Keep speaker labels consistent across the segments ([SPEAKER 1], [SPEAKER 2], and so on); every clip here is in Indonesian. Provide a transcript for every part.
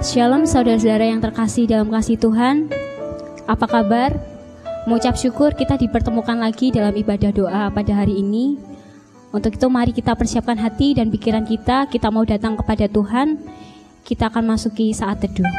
[SPEAKER 1] Shalom saudara-saudara yang terkasih dalam kasih Tuhan. Apa kabar? Mengucap syukur kita dipertemukan lagi dalam ibadah doa pada hari ini. Untuk itu mari kita persiapkan hati dan pikiran kita mau datang kepada Tuhan. Kita akan masuki saat teduh.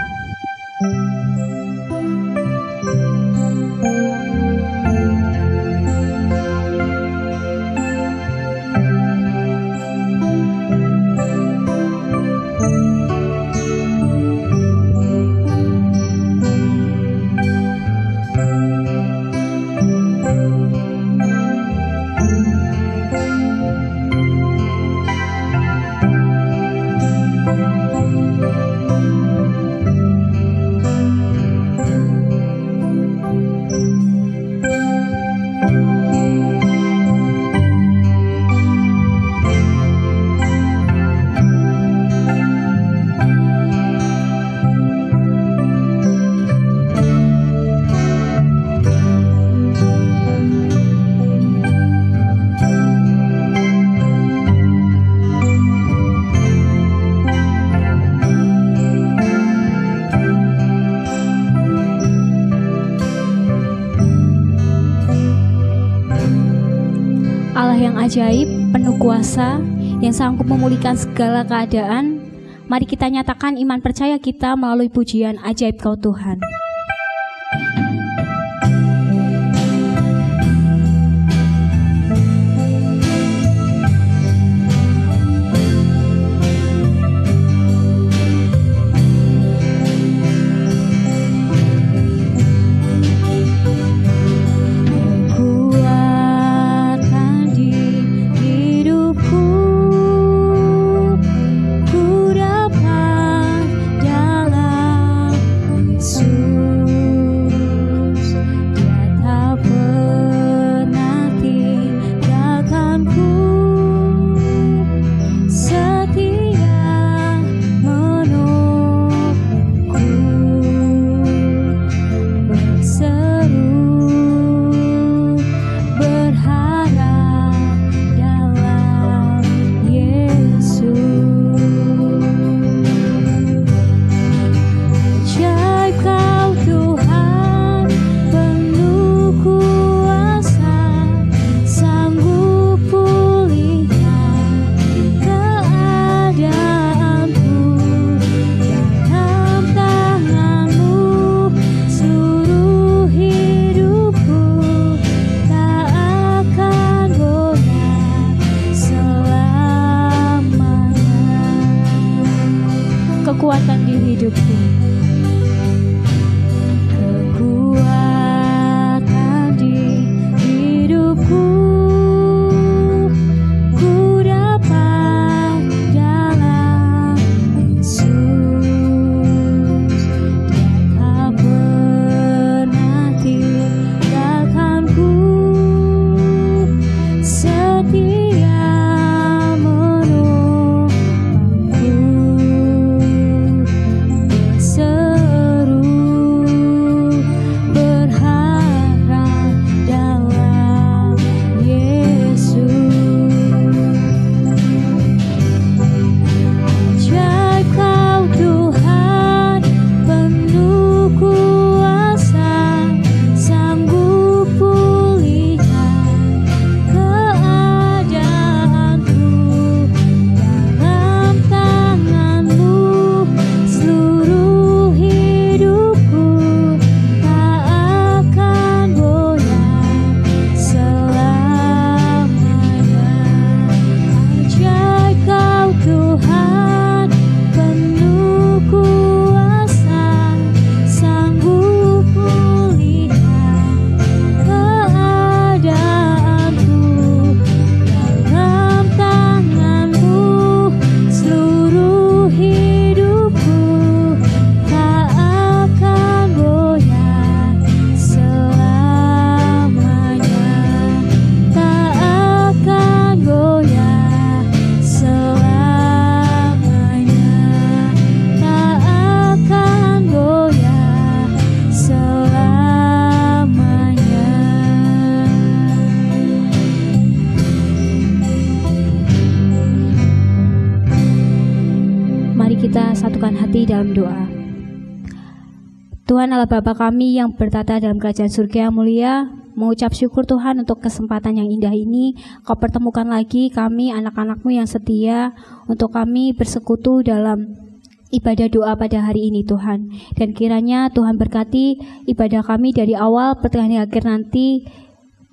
[SPEAKER 1] Ajaib, penuh kuasa, yang sanggup memulihkan segala keadaan. Mari kita nyatakan iman percaya kita melalui pujian Ajaib Kau Tuhan. Kekuatan di hidupku. Kekuatan di hidupku, ku dapat dalam Yesus. Dia tak pernah tinggalkanku, setia Mari kita satukan hati dalam doa. Tuhan Allah Bapa kami yang bertata dalam kerajaan surga yang mulia, mengucap syukur Tuhan untuk kesempatan yang indah ini. Kau pertemukan lagi kami anak-anak-Mu yang setia untuk kami bersekutu dalam ibadah doa pada hari ini Tuhan. Dan kiranya Tuhan berkati ibadah kami dari awal pertengahan akhir nanti.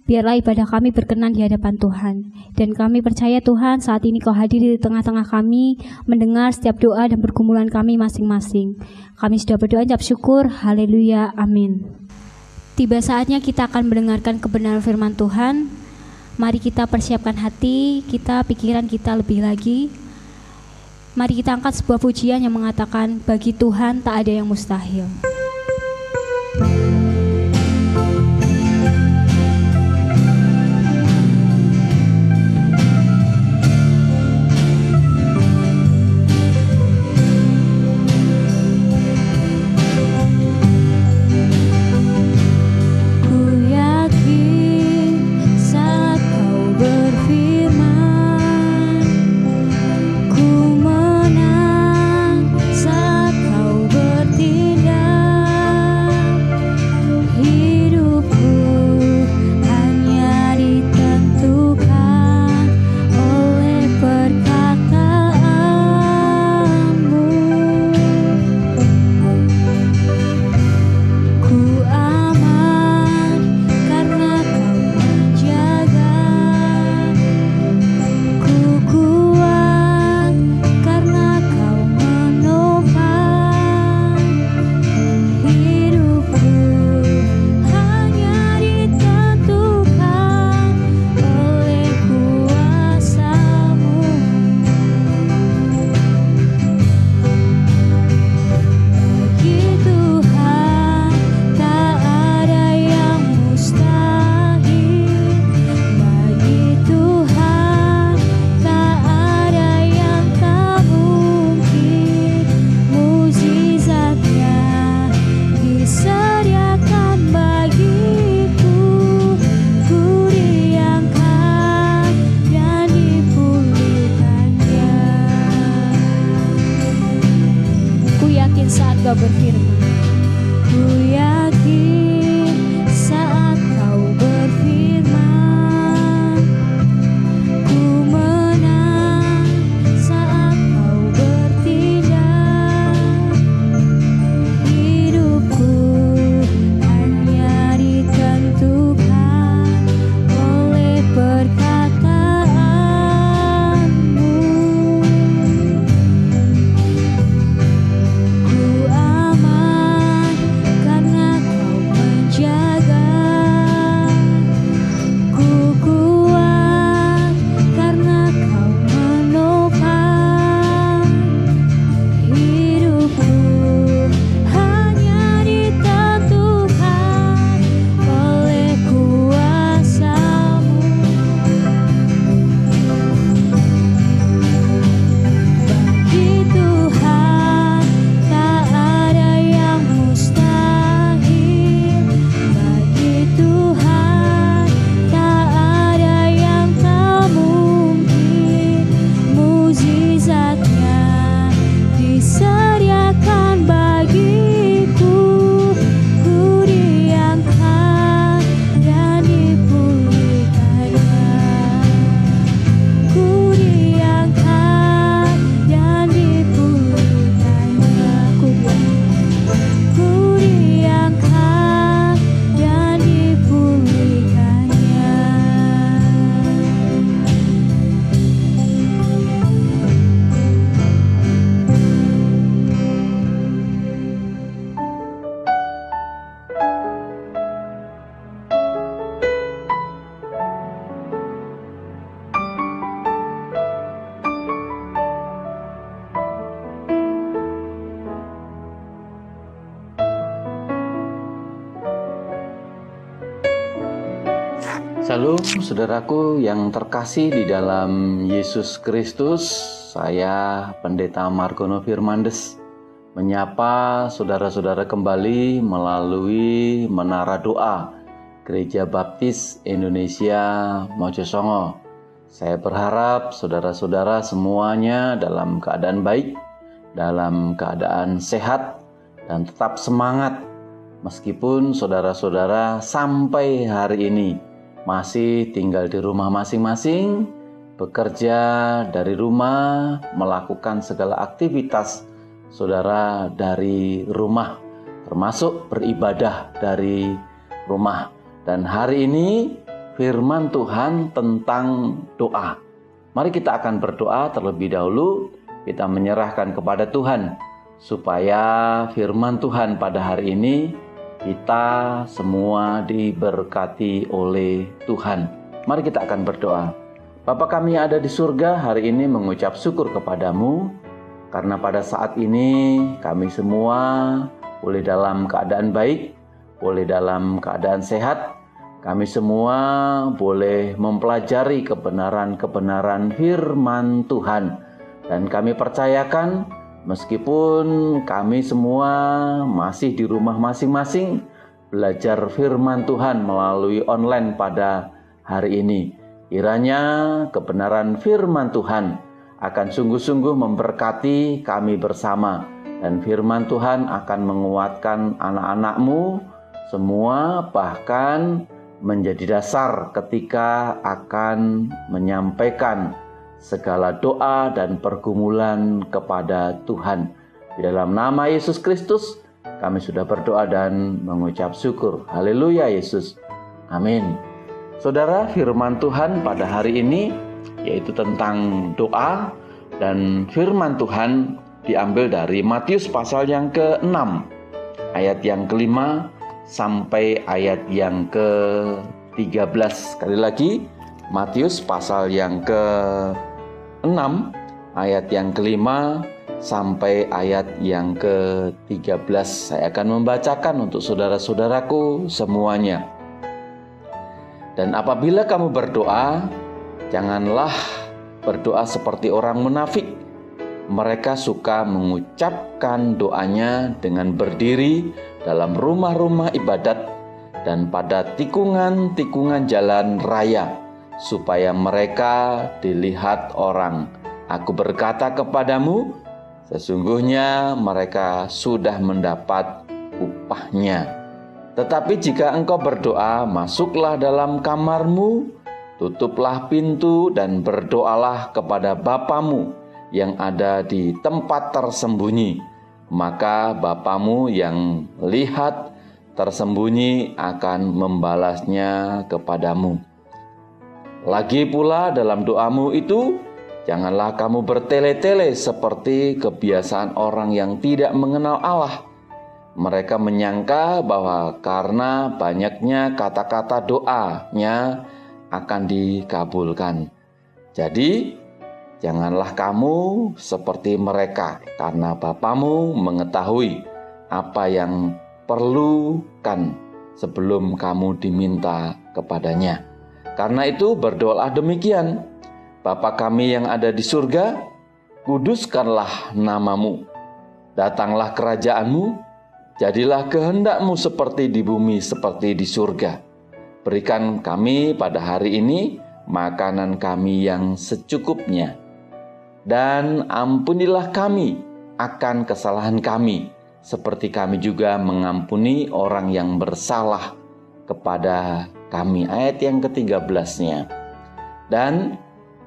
[SPEAKER 1] Biarlah ibadah kami berkenan di hadapan Tuhan. Dan kami percaya Tuhan saat ini Kau hadir di tengah-tengah kami, mendengar setiap doa dan pergumulan kami masing-masing. Kami sudah berdoa ucap syukur, haleluya, amin. Tiba saatnya kita akan mendengarkan kebenaran firman Tuhan. Mari kita persiapkan hati, kita, pikiran kita lebih lagi. Mari kita angkat sebuah pujian yang mengatakan, bagi Tuhan tak ada yang mustahil.
[SPEAKER 2] Salam saudaraku yang terkasih di dalam Yesus Kristus. Saya Pendeta Margono Firmandes menyapa saudara-saudara kembali melalui Menara Doa Gereja Baptis Indonesia Mojosongo. Saya berharap saudara-saudara semuanya dalam keadaan baik, dalam keadaan sehat, dan tetap semangat Meskipun saudara-saudara sampai hari ini masih tinggal di rumah masing-masing, bekerja dari rumah, melakukan segala aktivitas saudara dari rumah, termasuk beribadah dari rumah. Dan hari ini firman Tuhan tentang doa. Mari kita akan berdoa terlebih dahulu. Kita menyerahkan kepada Tuhan supaya firman Tuhan pada hari ini kita semua diberkati oleh Tuhan. Mari kita akan berdoa. Bapa kami yang ada di surga, hari ini mengucap syukur kepadamu karena pada saat ini kami semua boleh dalam keadaan baik, boleh dalam keadaan sehat. Kami semua boleh mempelajari kebenaran-kebenaran firman Tuhan. Dan kami percayakan meskipun kami semua masih di rumah masing-masing, belajar firman Tuhan melalui online pada hari ini. Kiranya kebenaran firman Tuhan akan sungguh-sungguh memberkati kami bersama. Dan firman Tuhan akan menguatkan anak-anak-Mu semua, bahkan menjadi dasar ketika akan menyampaikan segala doa dan pergumulan kepada Tuhan. Di dalam nama Yesus Kristus, kami sudah berdoa dan mengucap syukur. Haleluya Yesus. Amin. Saudara, firman Tuhan pada hari ini yaitu tentang doa, dan firman Tuhan diambil dari Matius pasal yang ke-6, ayat yang ke-5 sampai ayat yang ke-13. Sekali lagi, Matius pasal yang ke-6 ayat yang ke-5 sampai ayat yang ke-13. Saya akan membacakan untuk saudara-saudaraku semuanya. Dan apabila kamu berdoa, janganlah berdoa seperti orang munafik. Mereka suka mengucapkan doanya dengan berdiri dalam rumah-rumah ibadat dan pada tikungan-tikungan jalan raya, supaya mereka dilihat orang. Aku berkata kepadamu, sesungguhnya mereka sudah mendapat upahnya. Tetapi jika engkau berdoa, masuklah dalam kamarmu, tutuplah pintu dan berdoalah kepada Bapamu yang ada di tempat tersembunyi. Maka Bapamu yang lihat tersembunyi akan membalasnya kepadamu. Lagi pula dalam doamu itu, janganlah kamu bertele-tele seperti kebiasaan orang yang tidak mengenal Allah. Mereka menyangka bahwa karena banyaknya kata-kata doanya akan dikabulkan. Jadi, janganlah kamu seperti mereka, karena Bapamu mengetahui apa yang perlukan sebelum kamu diminta kepadanya. Karena itu berdoalah demikian: Bapa kami yang ada di surga, kuduskanlah namamu. Datanglah kerajaanmu, jadilah kehendakmu seperti di bumi seperti di surga. Berikan kami pada hari ini makanan kami yang secukupnya. Dan ampunilah kami akan kesalahan kami, seperti kami juga mengampuni orang yang bersalah kepada kami. Ayat yang ke-13-nya. Dan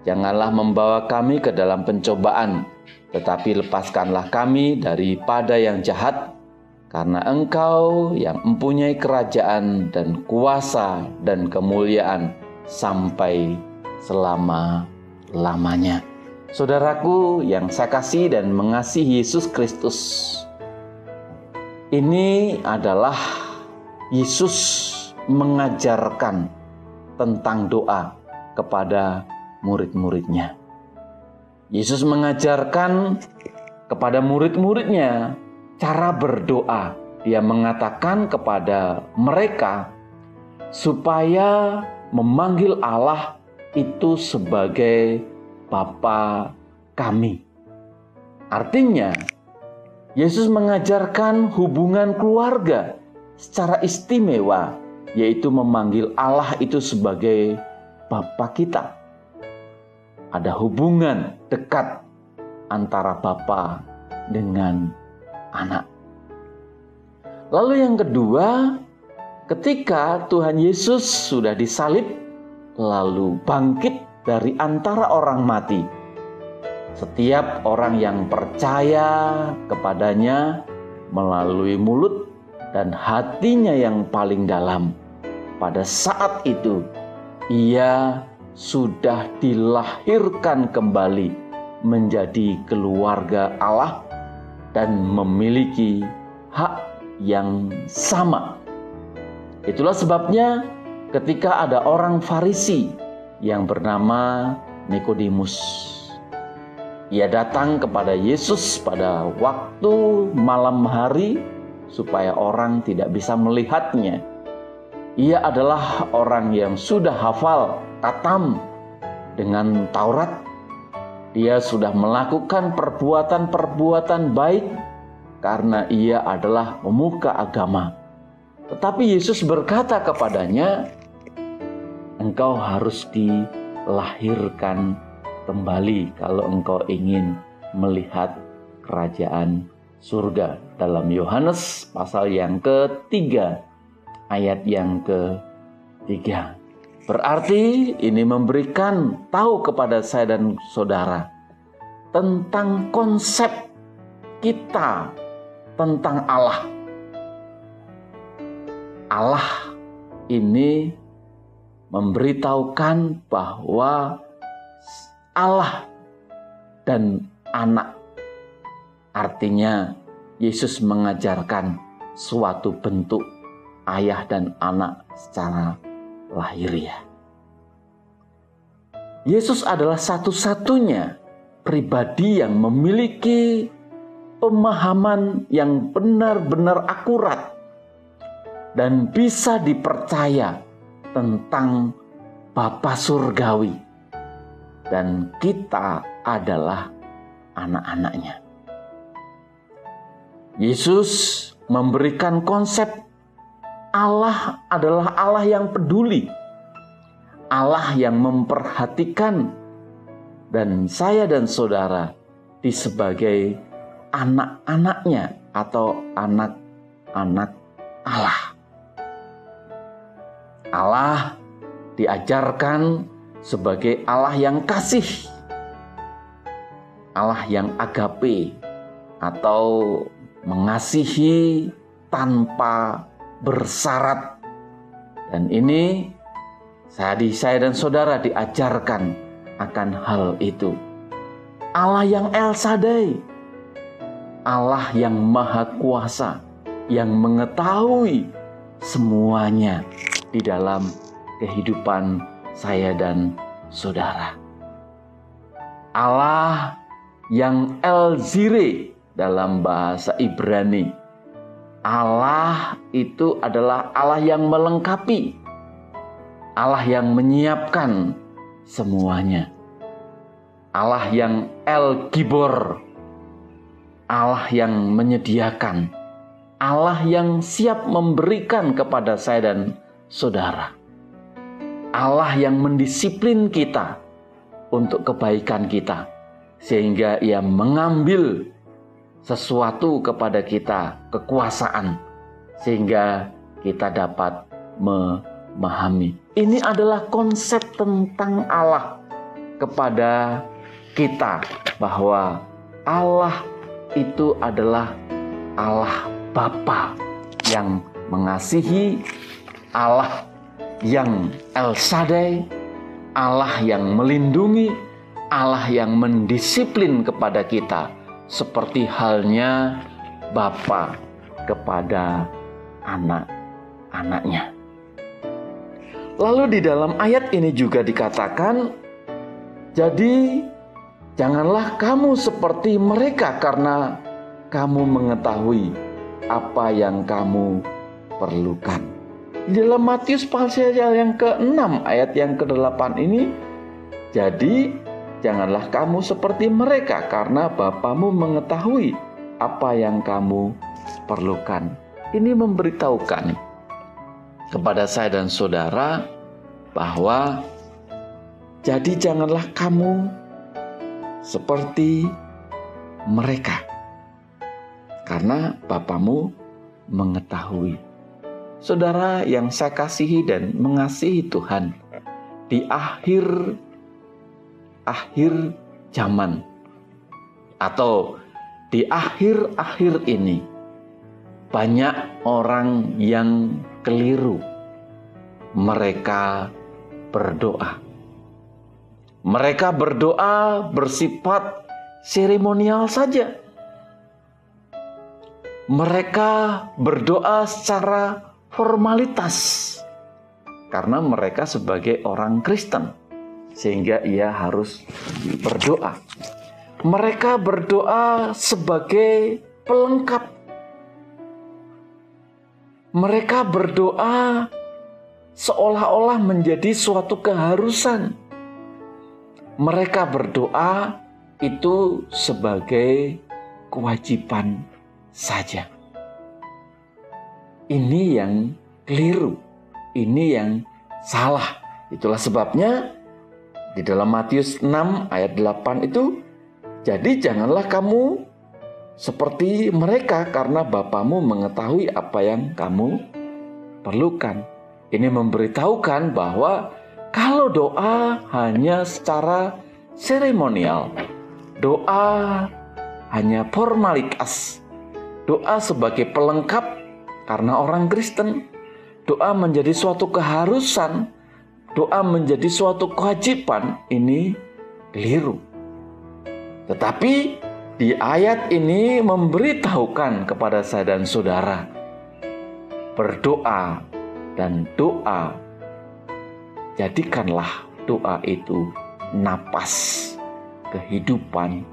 [SPEAKER 2] janganlah membawa kami ke dalam pencobaan, tetapi lepaskanlah kami daripada yang jahat, karena Engkau yang mempunyai kerajaan dan kuasa dan kemuliaan sampai selama-lamanya. Saudaraku yang saya kasih dan mengasihi Yesus Kristus, ini adalah Yesus mengajarkan tentang doa kepada murid-muridnya. Yesus mengajarkan kepada murid-muridnya cara berdoa. Dia mengatakan kepada mereka supaya memanggil Allah itu sebagai Bapa kami. Artinya, Yesus mengajarkan hubungan keluarga secara istimewa, yaitu memanggil Allah itu sebagai Bapa kita. Ada hubungan dekat antara Bapa dengan anak. Lalu yang kedua, ketika Tuhan Yesus sudah disalib, lalu bangkit dari antara orang mati, setiap orang yang percaya kepadanya melalui mulut dan hatinya yang paling dalam, pada saat itu ia sudah dilahirkan kembali menjadi keluarga Allah dan memiliki hak yang sama. Itulah sebabnya ketika ada orang Farisi yang bernama Nikodemus, ia datang kepada Yesus pada waktu malam hari supaya orang tidak bisa melihatnya. Ia adalah orang yang sudah hafal khatam dengan Taurat. Dia sudah melakukan perbuatan-perbuatan baik karena ia adalah pemuka agama. Tetapi Yesus berkata kepadanya, engkau harus dilahirkan kembali kalau engkau ingin melihat kerajaan surga. Dalam Yohanes pasal yang ketiga, ayat yang ketiga. Berarti ini memberikan tahu kepada saya dan saudara tentang konsep kita tentang Allah. Allah ini memberitahukan bahwa Allah dan anak. Artinya Yesus mengajarkan suatu bentuk ayah dan anak secara lahiriah. Yesus adalah satu-satunya pribadi yang memiliki pemahaman yang benar-benar akurat dan bisa dipercaya tentang Bapa Surgawi, dan kita adalah anak-anaknya. Yesus memberikan konsep Allah adalah Allah yang peduli, Allah yang memperhatikan, dan saya dan saudara sebagai anak-anaknya atau anak-anak Allah. Allah diajarkan sebagai Allah yang kasih, Allah yang agape atau mengasihi tanpa bersyarat. Dan ini saya dan saudara diajarkan akan hal itu. Allah yang El Shaddai, Allah yang Maha Kuasa, yang mengetahui semuanya di dalam kehidupan saya dan saudara. Allah yang El Zire dalam bahasa Ibrani. Allah itu adalah Allah yang melengkapi, Allah yang menyiapkan semuanya. Allah yang El Gibor, Allah yang menyediakan, Allah yang siap memberikan kepada saya dan saudara. Allah yang mendisiplin kita untuk kebaikan kita, sehingga Ia mengambil sesuatu kepada kita, kekuasaan, sehingga kita dapat memahami. Ini adalah konsep tentang Allah kepada kita, bahwa Allah itu adalah Allah Bapa yang mengasihi, Allah yang El Shaddai, Allah yang melindungi, Allah yang mendisiplin kepada kita, seperti halnya Bapa kepada anak-anaknya. Lalu di dalam ayat ini juga dikatakan, jadi janganlah kamu seperti mereka karena kamu mengetahui apa yang kamu perlukan. Di dalam Matius pasal yang ke-6 ayat yang ke-8 ini, jadi janganlah kamu seperti mereka karena Bapamu mengetahui apa yang kamu perlukan. Ini memberitahukan kepada saya dan saudara bahwa jadi janganlah kamu seperti mereka karena Bapamu mengetahui. Saudara yang saya kasihi dan mengasihi Tuhan, di akhir zaman atau di akhir-akhir ini, banyak orang yang keliru. Mereka berdoa. Mereka berdoa bersifat seremonial saja. Mereka berdoa secara formalitas karena mereka sebagai orang Kristen, sehingga ia harus berdoa. Mereka berdoa sebagai pelengkap. Mereka berdoa seolah-olah menjadi suatu keharusan. Mereka berdoa itu sebagai kewajiban saja. Ini yang keliru, ini yang salah. Itulah sebabnya di dalam Matius 6 ayat 8 itu, jadi janganlah kamu seperti mereka karena Bapamu mengetahui apa yang kamu perlukan. Ini memberitahukan bahwa kalau doa hanya secara seremonial, doa hanya formalitas, doa sebagai pelengkap karena orang Kristen, doa menjadi suatu keharusan, doa menjadi suatu kewajiban, ini keliru. Tetapi di ayat ini memberitahukan kepada saya dan saudara, berdoa dan doa, jadikanlah doa itu napas kehidupan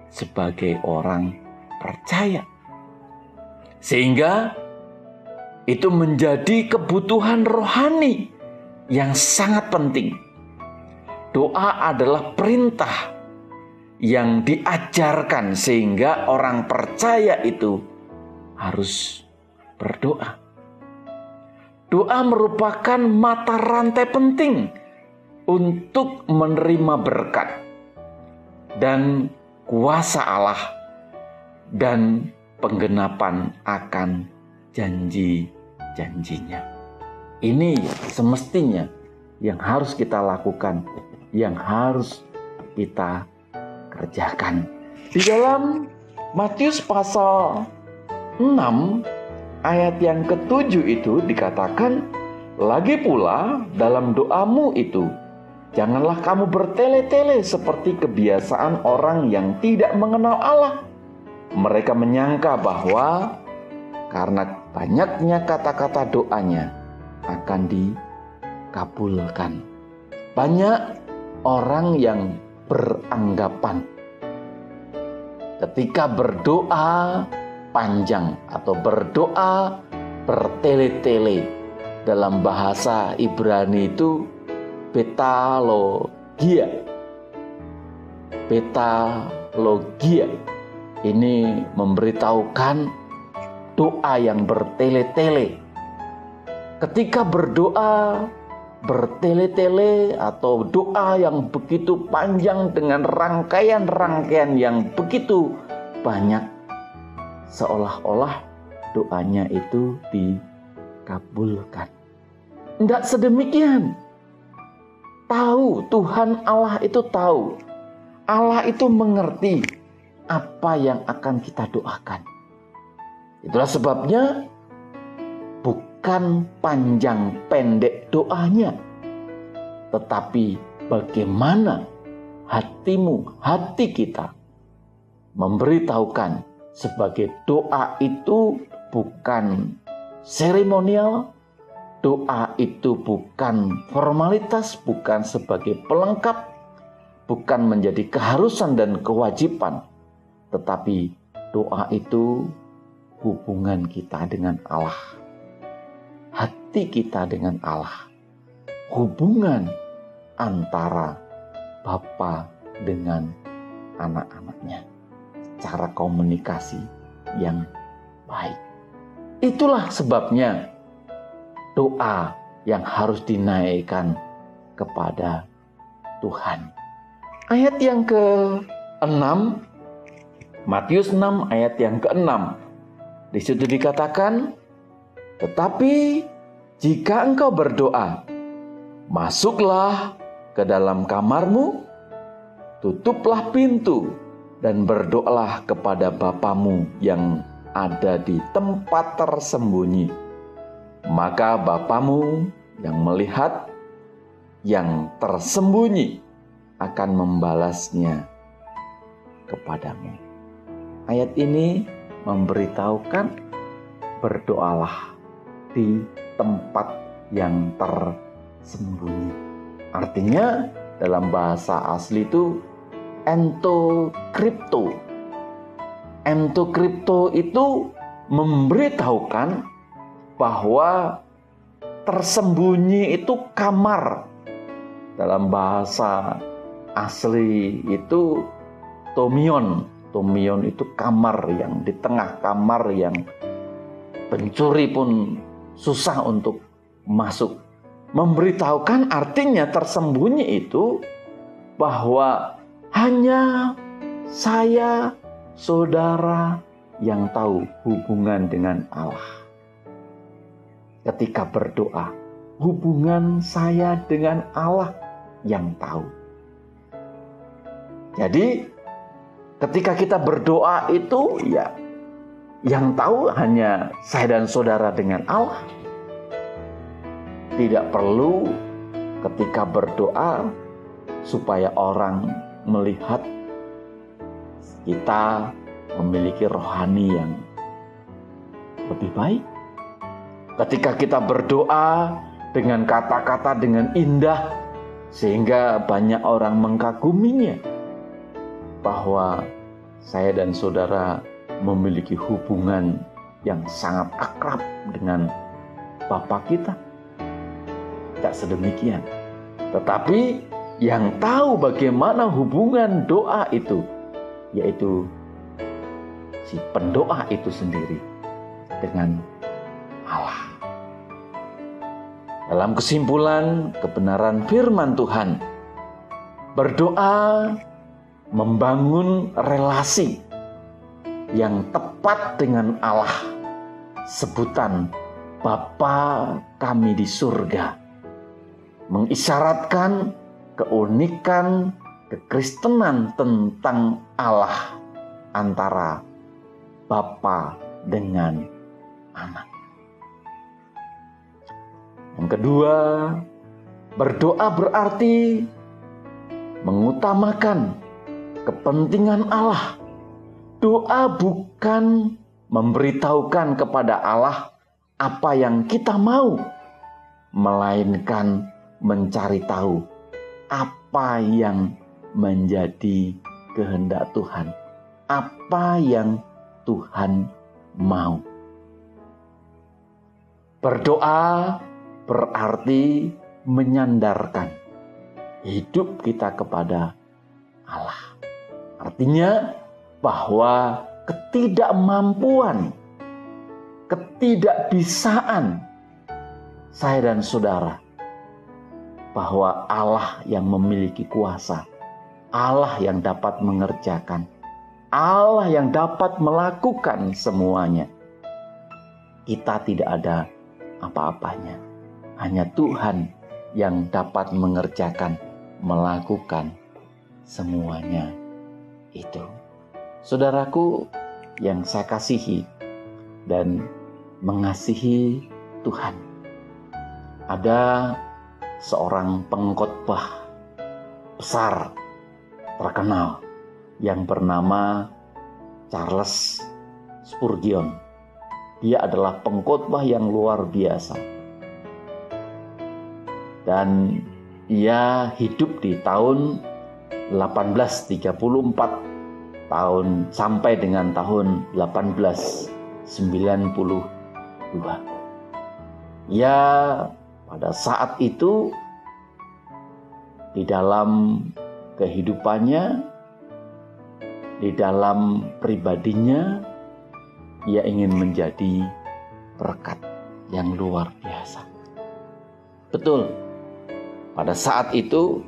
[SPEAKER 2] sebagai orang percaya. Sehingga itu menjadi kebutuhan rohani yang sangat penting. Doa adalah perintah yang diajarkan sehingga orang percaya itu harus berdoa. Doa merupakan mata rantai penting untuk menerima berkat dan kuasa Allah dan penggenapan akan janji-janjinya. Ini semestinya yang harus kita lakukan, yang harus kita kerjakan. Di dalam Matius pasal 6 ayat yang ke-7 itu dikatakan, lagi pula dalam doamu itu, janganlah kamu bertele-tele seperti kebiasaan orang yang tidak mengenal Allah. Mereka menyangka bahwa karena banyaknya kata-kata doanya akan dikabulkan. Banyak orang yang beranggapan ketika berdoa panjang atau berdoa bertele-tele, dalam bahasa Ibrani itu betalogia. Betalogia ini memberitahukan doa yang bertele-tele. Ketika berdoa bertele-tele atau doa yang begitu panjang dengan rangkaian-rangkaian yang begitu banyak, seolah-olah doanya itu dikabulkan. Tidak sedemikian. Tahu, Tuhan Allah itu tahu. Allah itu mengerti apa yang akan kita doakan. Itulah sebabnya bukan panjang pendek doanya, tetapi bagaimana hatimu, hati kita memberitahukan sebagai doa itu bukan seremonial, doa itu bukan formalitas, bukan sebagai pelengkap, bukan menjadi keharusan dan kewajiban, tetapi doa itu hubungan kita dengan Allah, hati kita dengan Allah, hubungan antara Bapa dengan anak-anaknya, cara komunikasi yang baik. Itulah sebabnya doa yang harus dinaikkan kepada Tuhan. Ayat yang ke-6, Matius 6 ayat yang ke-6. Di situ dikatakan, Tetapi jika engkau berdoa, masuklah ke dalam kamarmu, tutuplah pintu, dan berdoalah kepada Bapamu yang ada di tempat tersembunyi. Maka Bapamu yang melihat yang tersembunyi akan membalasnya kepadamu. Ayat ini memberitahukan berdoalah di tempat yang tersembunyi. Artinya dalam bahasa asli itu entokripto. Entokripto itu memberitahukan bahwa tersembunyi itu kamar. Dalam bahasa asli itu tomion. Tomion itu kamar yang di tengah kamar yang pencuri pun susah untuk masuk. Memberitahukan artinya tersembunyi itu bahwa hanya saya, saudara yang tahu hubungan dengan Allah. Ketika berdoa, hubungan saya dengan Allah yang tahu. Jadi ketika kita berdoa itu ya yang tahu hanya saya dan saudara dengan Allah. Tidak perlu ketika berdoa supaya orang melihat kita memiliki rohani yang lebih baik. Ketika kita berdoa dengan kata-kata dengan indah sehingga banyak orang mengkaguminya bahwa saya dan saudara memiliki hubungan yang sangat akrab dengan Bapa kita. Tidak sedemikian. Tetapi yang tahu bagaimana hubungan doa itu, yaitu si pendoa itu sendiri dengan Allah. Dalam kesimpulan kebenaran firman Tuhan, berdoa membangun relasi yang tepat dengan Allah. Sebutan Bapa kami di surga mengisyaratkan keunikan kekristenan tentang Allah antara Bapa dengan Anak. Yang kedua, berdoa berarti mengutamakan kepentingan Allah. Doa bukan memberitahukan kepada Allah apa yang kita mau, melainkan mencari tahu apa yang menjadi kehendak Tuhan, apa yang Tuhan mau. Berdoa berarti menyandarkan hidup kita kepada Allah. Artinya bahwa ketidakmampuan, ketidakbisaan saya dan saudara, bahwa Allah yang memiliki kuasa, Allah yang dapat mengerjakan, Allah yang dapat melakukan semuanya. Kita tidak ada apa-apanya. Hanya Tuhan yang dapat mengerjakan, melakukan semuanya itu. Saudaraku yang saya kasihi dan mengasihi Tuhan, ada seorang pengkhotbah besar terkenal yang bernama Charles Spurgeon. Dia adalah pengkhotbah yang luar biasa. Dan ia hidup di tahun 1834 sampai dengan tahun 1892. Ya, pada saat itu di dalam kehidupannya, di dalam pribadinya, ia ingin menjadi berkat yang luar biasa. Betul, pada saat itu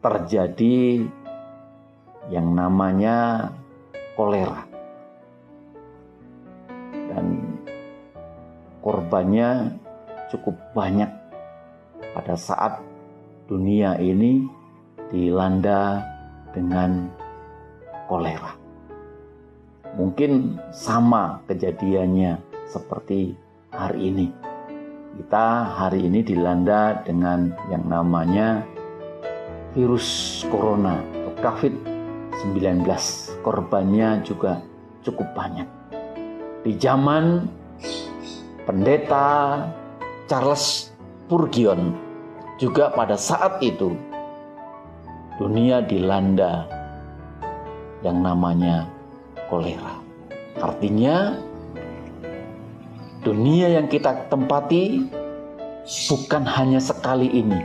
[SPEAKER 2] terjadi yang namanya kolera. Dan korbannya cukup banyak pada saat dunia ini dilanda dengan kolera. Mungkin sama kejadiannya seperti hari ini. Kita hari ini dilanda dengan yang namanya virus corona atau COVID-19. Korbannya juga cukup banyak. Di zaman pendeta Charles Spurgeon, juga pada saat itu dunia dilanda yang namanya kolera. Artinya dunia yang kita tempati bukan hanya sekali ini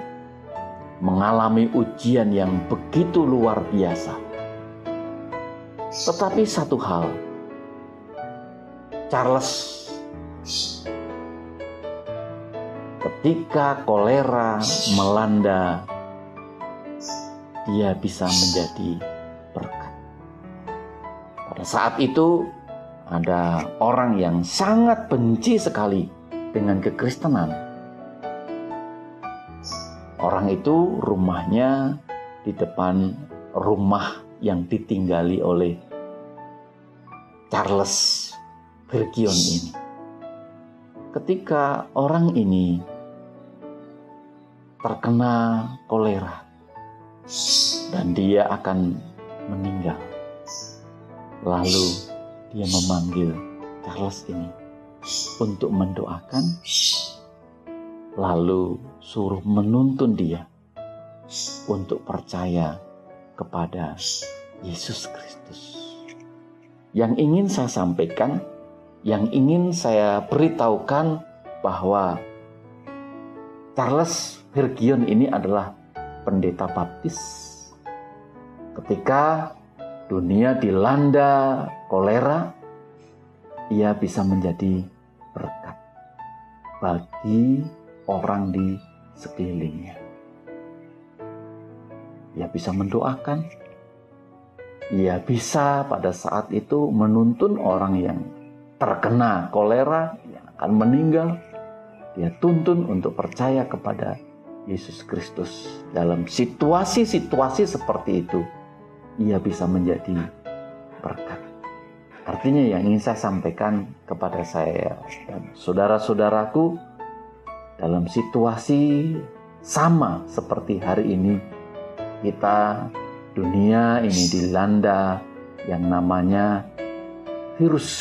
[SPEAKER 2] mengalami ujian yang begitu luar biasa. Tetapi satu hal, Charles, ketika kolera melanda, dia bisa menjadi berkat. Pada saat itu ada orang yang sangat benci sekali dengan kekristenan. Orang itu rumahnya di depan rumah yang ditinggali oleh Charles Spurgeon ini. Ketika orang ini terkena kolera dan dia akan meninggal, lalu dia memanggil Charles ini untuk mendoakan, lalu suruh menuntun dia untuk percaya kepada Yesus Kristus. Yang ingin saya sampaikan, yang ingin saya beritahukan bahwa Charles Spurgeon ini adalah pendeta baptis. Ketika dunia dilanda kolera, ia bisa menjadi berkat bagi orang di sekelilingnya. Ia bisa mendoakan, ia bisa pada saat itu menuntun orang yang terkena kolera, yang akan meninggal. Dia tuntun untuk percaya kepada Yesus Kristus. Dalam situasi-situasi seperti itu, ia bisa menjadi berkat. Artinya yang ingin saya sampaikan kepada saya dan saudara-saudaraku, dalam situasi sama seperti hari ini, kita, dunia ini dilanda yang namanya virus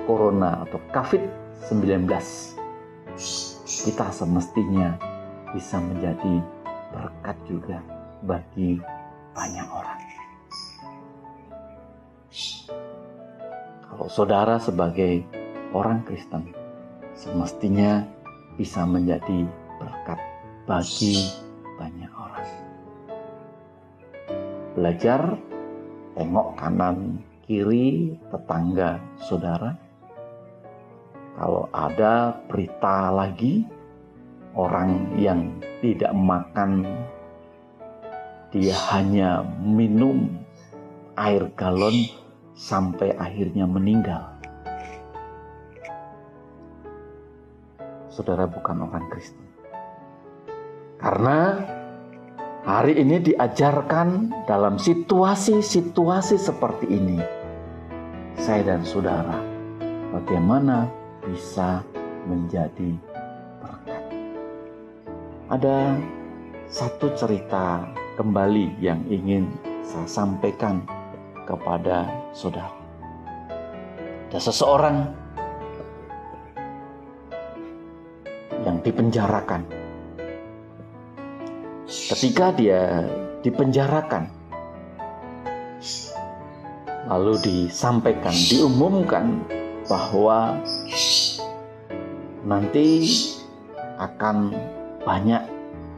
[SPEAKER 2] corona atau COVID-19. Kita semestinya bisa menjadi berkat juga bagi banyak orang. Kalau saudara sebagai orang Kristen semestinya bisa menjadi berkat bagi banyak orang. Belajar tengok kanan kiri tetangga saudara. Kalau ada berita lagi orang yang tidak makan, dia hanya minum air galon sampai akhirnya meninggal. Saudara bukan orang Kristen. Karena hari ini diajarkan dalam situasi-situasi seperti ini, saya dan saudara bagaimana bisa menjadi berkat. Ada satu cerita kembali yang ingin saya sampaikan kepada saudara. Ada seseorang yang dipenjarakan. Ketika dia dipenjarakan, lalu disampaikan, diumumkan bahwa nanti akan banyak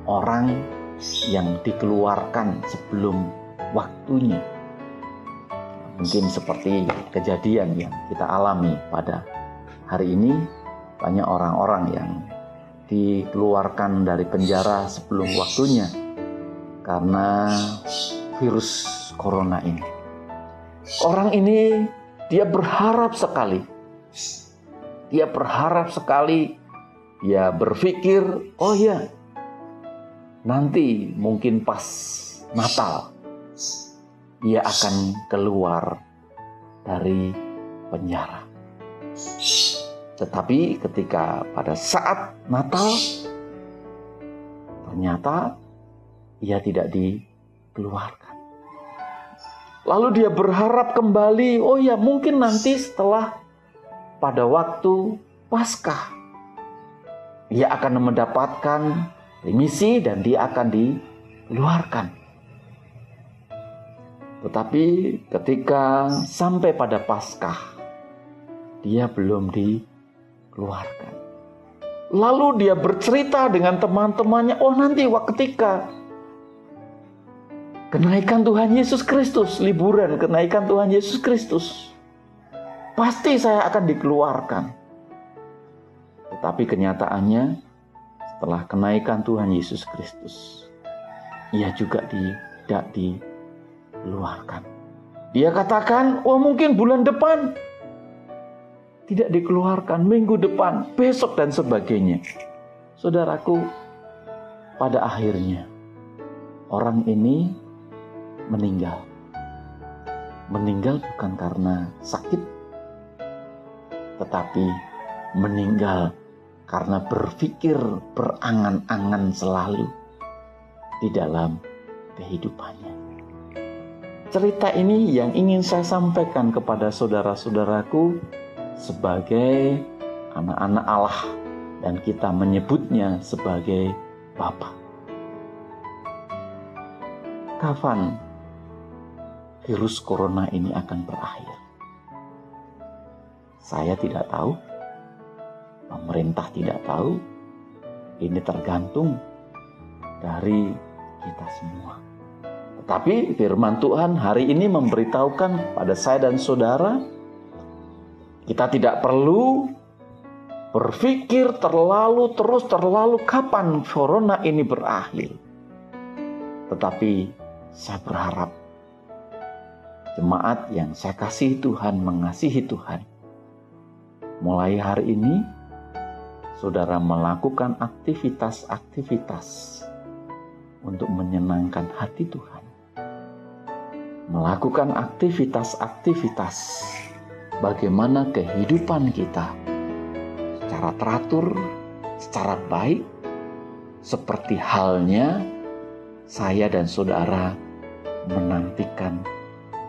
[SPEAKER 2] orang yang dikeluarkan sebelum waktunya. Mungkin seperti kejadian yang kita alami pada hari ini, banyak orang-orang yang dikeluarkan dari penjara sebelum waktunya karena virus corona ini. Orang ini dia berharap sekali Dia berpikir, oh ya, nanti mungkin pas Natal dia akan keluar dari penjara. Tetapi ketika pada saat Natal, ternyata ia tidak dikeluarkan. Lalu dia berharap kembali, oh ya mungkin nanti setelah pada waktu Paskah, dia akan mendapatkan remisi dan dia akan dikeluarkan. Tetapi ketika sampai pada Paskah, dia belum dikeluarkan. Lalu dia bercerita dengan teman-temannya, oh nanti ketika kenaikan Tuhan Yesus Kristus, liburan kenaikan Tuhan Yesus Kristus, pasti saya akan dikeluarkan. Tetapi kenyataannya setelah kenaikan Tuhan Yesus Kristus, ia juga tidak dikeluarkan. Dia katakan, oh mungkin bulan depan tidak dikeluarkan, minggu depan, besok dan sebagainya. Saudaraku, pada akhirnya orang ini meninggal. Meninggal bukan karena sakit, tetapi meninggal karena berpikir berangan-angan selalu di dalam kehidupannya. Cerita ini yang ingin saya sampaikan kepada saudara-saudaraku sebagai anak-anak Allah, dan kita menyebutnya sebagai Bapa. Kapan virus corona ini akan berakhir? Saya tidak tahu, pemerintah tidak tahu. Ini tergantung dari kita semua. Tetapi firman Tuhan hari ini memberitahukan pada saya dan saudara, kita tidak perlu berpikir terlalu kapan corona ini berakhir. Tetapi saya berharap jemaat yang saya kasihi Tuhan, mengasihi Tuhan, mulai hari ini saudara melakukan aktivitas-aktivitas untuk menyenangkan hati Tuhan. Melakukan aktivitas-aktivitas bagaimana kehidupan kita secara teratur, secara baik, seperti halnya saya dan saudara menantikan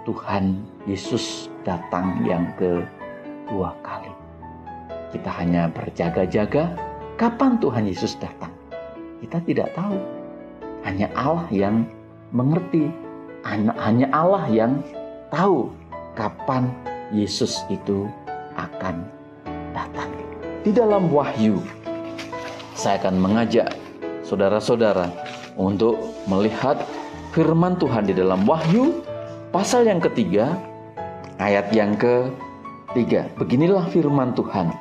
[SPEAKER 2] Tuhan Yesus datang yang kedua kali. Kita hanya berjaga-jaga kapan Tuhan Yesus datang. Kita tidak tahu. Hanya Allah yang mengerti. Hanya Allah yang tahu kapan Yesus itu akan datang. Di dalam Wahyu, saya akan mengajak saudara-saudara untuk melihat firman Tuhan di dalam Wahyu pasal yang ketiga, ayat yang ketiga. Beginilah firman Tuhan.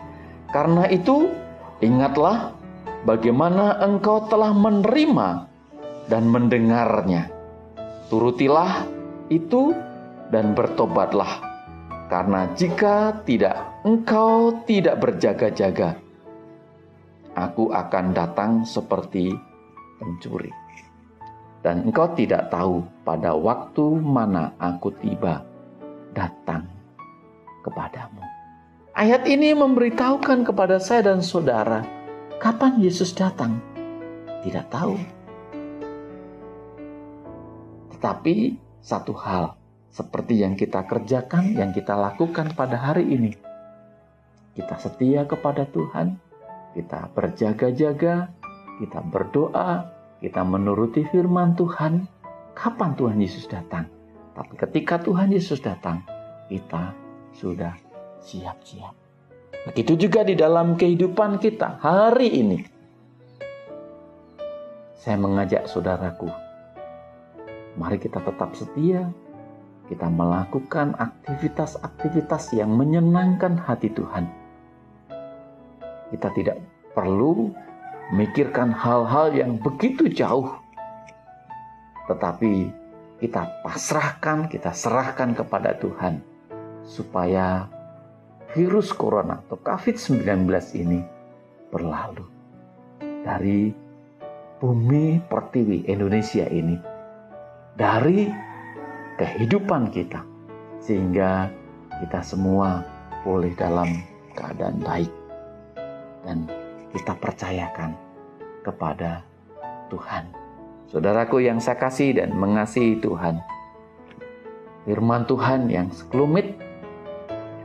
[SPEAKER 2] Karena itu, ingatlah bagaimana engkau telah menerima dan mendengarnya. Turutilah itu dan bertobatlah. Karena jika tidak, engkau tidak berjaga-jaga, aku akan datang seperti pencuri. Dan engkau tidak tahu pada waktu mana aku tiba datang kepadamu. Ayat ini memberitahukan kepada saya dan saudara, kapan Yesus datang? Tidak tahu. Tetapi satu hal, seperti yang kita kerjakan, yang kita lakukan pada hari ini. Kita setia kepada Tuhan, kita berjaga-jaga, kita berdoa, kita menuruti firman Tuhan. Kapan Tuhan Yesus datang? Tapi ketika Tuhan Yesus datang, kita sudah siap-siap. Begitu juga di dalam kehidupan kita hari ini. Saya mengajak saudaraku, mari kita tetap setia. Kita melakukan aktivitas-aktivitas yang menyenangkan hati Tuhan. Kita tidak perlu memikirkan hal-hal yang begitu jauh. Tetapi kita pasrahkan, kita serahkan kepada Tuhan. Supaya virus corona atau COVID-19 ini berlalu. dari bumi pertiwi Indonesia ini, dari kehidupan kita, sehingga kita semua boleh dalam keadaan baik dan kita percayakan kepada Tuhan. Saudaraku yang saya kasih dan mengasihi Tuhan, firman Tuhan yang sekelumit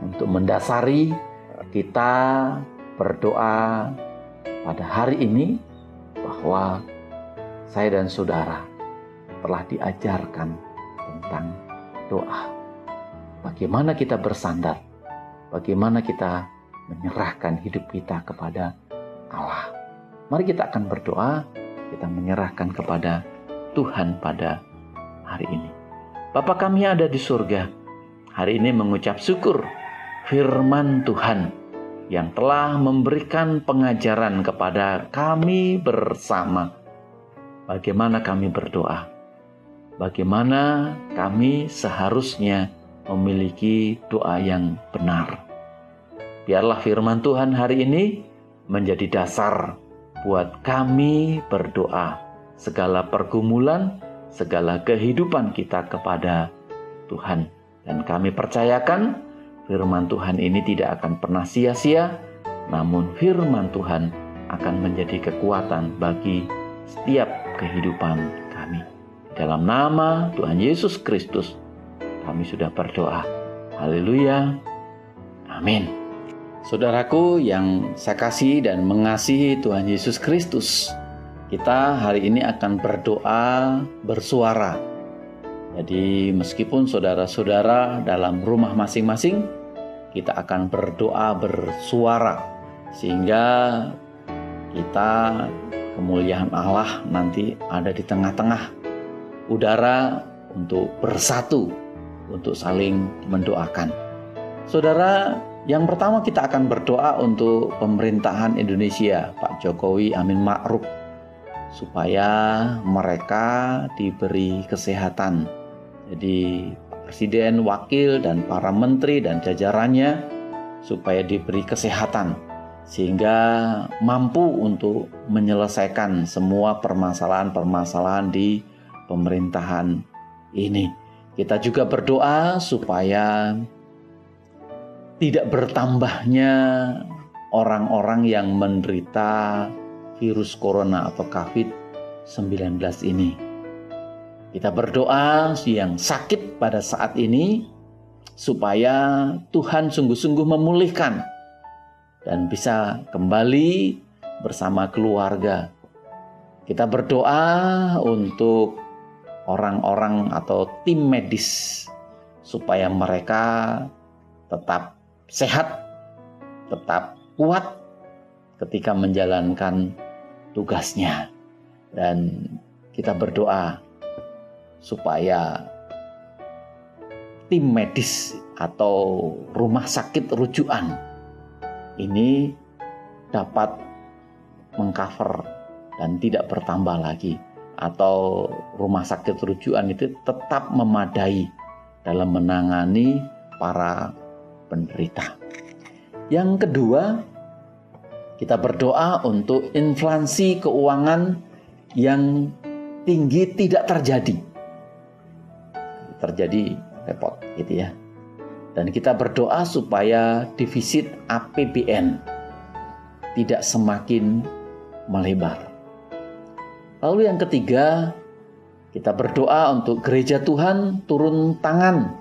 [SPEAKER 2] untuk mendasari kita berdoa pada hari ini, bahwa saya dan saudara telah diajarkan tentang doa. Bagaimana kita bersandar, bagaimana kita menyerahkan hidup kita kepada Allah. Mari kita akan berdoa, kita menyerahkan kepada Tuhan pada hari ini. Bapa kami yang ada di surga, hari ini mengucap syukur firman Tuhan yang telah memberikan pengajaran kepada kami bersama. Bagaimana kami berdoa, bagaimana kami seharusnya memiliki doa yang benar. Biarlah firman Tuhan hari ini menjadi dasar buat kami berdoa segala pergumulan, segala kehidupan kita kepada Tuhan. Dan kami percayakan firman Tuhan ini tidak akan pernah sia-sia, namun firman Tuhan akan menjadi kekuatan bagi setiap kehidupan kami. Dalam nama Tuhan Yesus Kristus, kami sudah berdoa. Haleluya. Amin. Saudaraku yang saya kasih dan mengasihi Tuhan Yesus Kristus, kita hari ini akan berdoa bersuara. Jadi meskipun saudara-saudara dalam rumah masing-masing, kita akan berdoa bersuara, sehingga kita kemuliaan Allah nanti ada di tengah-tengah udara untuk bersatu, untuk saling mendoakan. Saudara, yang pertama kita akan berdoa untuk pemerintahan Indonesia, Pak Jokowi Amin Ma'ruf, supaya mereka diberi kesehatan. Jadi Presiden, Wakil, dan para menteri dan jajarannya supaya diberi kesehatan, sehingga mampu untuk menyelesaikan semua permasalahan-permasalahan di pemerintahan ini. Kita juga berdoa supaya tidak bertambahnya orang-orang yang menderita virus corona atau COVID-19 ini. Kita berdoa yang sakit pada saat ini supaya Tuhan sungguh-sungguh memulihkan dan bisa kembali bersama keluarga. Kita berdoa untuk orang-orang atau tim medis supaya mereka tetap sehat, tetap kuat ketika menjalankan tugasnya. Dan kita berdoa supaya tim medis atau rumah sakit rujukan ini dapat mengcover dan tidak bertambah lagi, atau rumah sakit rujukan itu tetap memadai dalam menangani para penderita. Yang kedua, kita berdoa untuk inflasi keuangan yang tinggi tidak terjadi. Terjadi repot gitu ya. Dan kita berdoa supaya defisit APBN tidak semakin melebar. Lalu yang ketiga, kita berdoa untuk gereja Tuhan turun tangan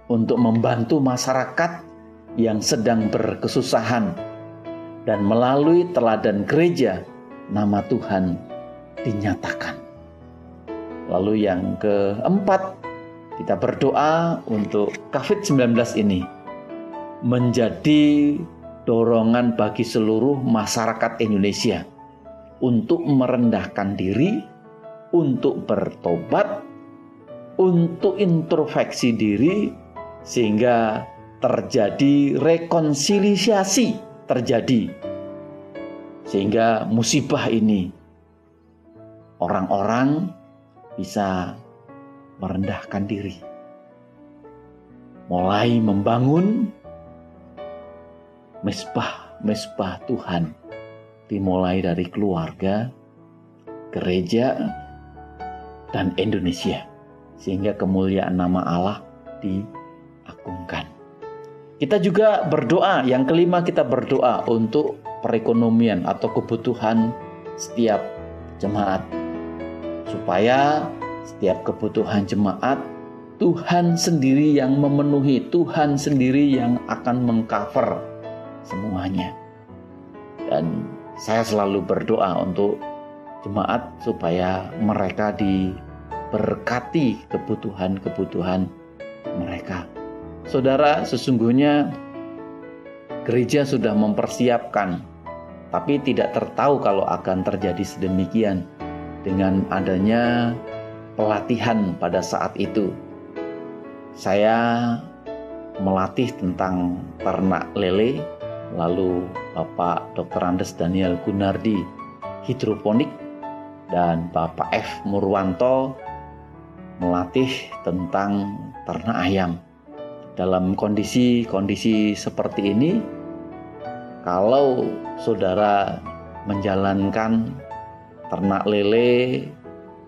[SPEAKER 2] untuk membantu masyarakat yang sedang berkesusahan, dan melalui teladan gereja nama Tuhan dinyatakan. Lalu yang keempat, kita berdoa untuk COVID-19 ini menjadi dorongan bagi seluruh masyarakat Indonesia untuk merendahkan diri, untuk bertobat, untuk introspeksi diri, sehingga terjadi rekonsiliasi terjadi, sehingga musibah ini orang-orang bisa merendahkan diri, mulai membangun mezbah Tuhan dimulai dari keluarga, gereja, dan Indonesia, sehingga kemuliaan nama Allah diagungkan. Kita juga berdoa, yang kelima kita berdoa untuk perekonomian atau kebutuhan setiap jemaat, supaya setiap kebutuhan jemaat Tuhan sendiri yang memenuhi, Tuhan sendiri yang akan mengcover semuanya. Dan saya selalu berdoa untuk jemaat supaya mereka diberkati kebutuhan-kebutuhan mereka. Saudara, sesungguhnya gereja sudah mempersiapkan, tapi tidak tertahu kalau akan terjadi sedemikian dengan adanya pelatihan pada saat itu. Saya melatih tentang ternak lele, lalu Bapak Dr. Andes Daniel Gunardi hidroponik, dan Bapak F. Murwanto melatih tentang ternak ayam. Dalam kondisi seperti ini, kalau saudara menjalankan ternak lele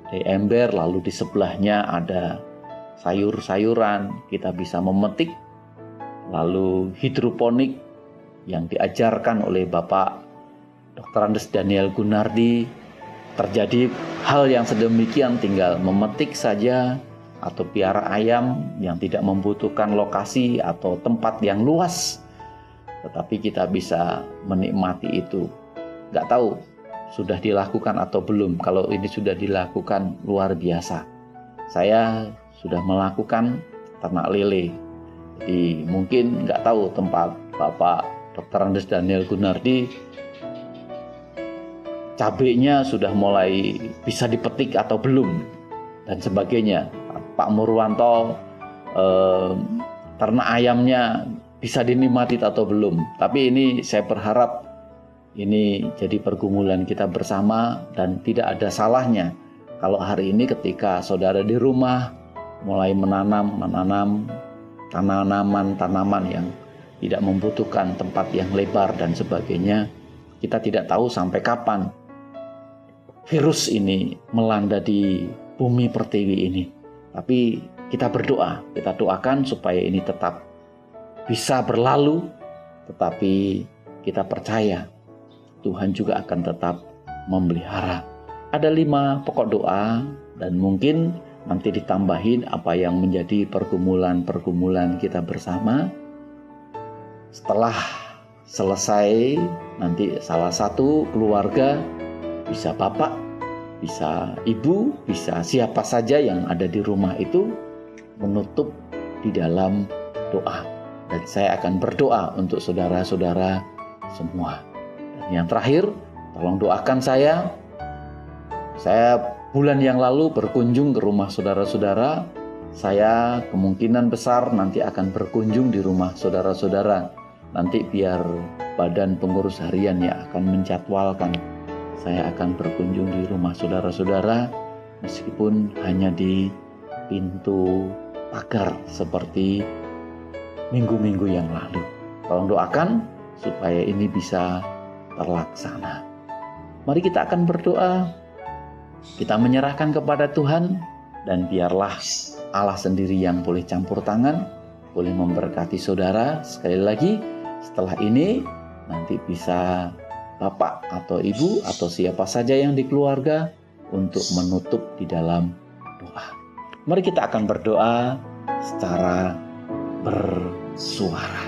[SPEAKER 2] di ember, lalu di sebelahnya ada sayur-sayuran, kita bisa memetik. Lalu hidroponik yang diajarkan oleh Bapak Dr. Andes Daniel Gunardi, terjadi hal yang sedemikian, tinggal memetik saja, atau piara ayam yang tidak membutuhkan lokasi atau tempat yang luas, tetapi kita bisa menikmati itu. Gak tahu sudah dilakukan atau belum. Kalau ini sudah dilakukan, luar biasa. Saya sudah melakukan ternak lele, jadi mungkin gak tahu tempat Bapak Dr. Andes Daniel Gunardi cabenya sudah mulai bisa dipetik atau belum, dan sebagainya. Pak Murwanto ternak ayamnya bisa dinikmati atau belum. Tapi ini saya berharap ini jadi pergumulan kita bersama, dan tidak ada salahnya kalau hari ini ketika saudara di rumah mulai menanam tanaman yang tidak membutuhkan tempat yang lebar dan sebagainya. Kita tidak tahu sampai kapan virus ini melanda di bumi pertiwi ini. Tapi kita berdoa, kita doakan supaya ini tetap bisa berlalu, tetapi kita percaya Tuhan juga akan tetap memelihara. Ada 5 pokok doa, dan mungkin nanti ditambahin apa yang menjadi pergumulan-pergumulan kita bersama. Setelah selesai, nanti salah satu keluarga, bisa bapak, bisa ibu, bisa siapa saja yang ada di rumah itu, menutup di dalam doa. Dan saya akan berdoa untuk saudara-saudara semua. Dan yang terakhir, tolong doakan saya. Saya bulan yang lalu berkunjung ke rumah saudara-saudara. Saya kemungkinan besar nanti akan berkunjung di rumah saudara-saudara. Nanti biar badan pengurus harian yang akan menjadwalkan, saya akan berkunjung di rumah saudara-saudara, meskipun hanya di pintu pagar seperti minggu-minggu yang lalu. Tolong doakan supaya ini bisa terlaksana. Mari kita akan berdoa. Kita menyerahkan kepada Tuhan, dan biarlah Allah sendiri yang boleh campur tangan, boleh memberkati saudara. Sekali lagi, setelah ini nanti bisa bapak atau ibu atau siapa saja yang di keluarga untuk menutup di dalam doa. Mari kita akan berdoa secara bersuara.